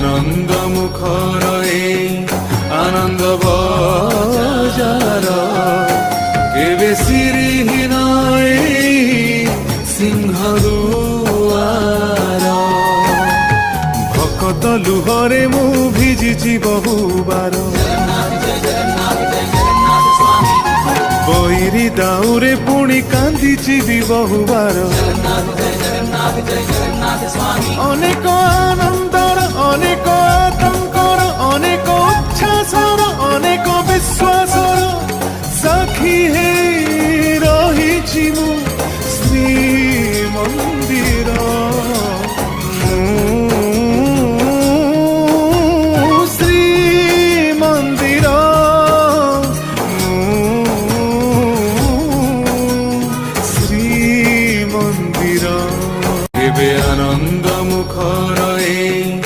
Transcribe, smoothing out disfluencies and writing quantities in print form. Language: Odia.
ଆନନ୍ଦ ମୁଖରେ ଆନନ୍ଦ ବଜାର କେବେ ସିରିହୀନ ସିଂହ ଦୁଆର ଭକତ ଲୁହରେ ମୁଁ ଭିଜିଛି ବହୁବାର ବୈରୀ ଦାଉରେ ପୁଣି କାନ୍ଦିଛି ବି ବହୁବାର ଅନେକ ଆନନ୍ଦ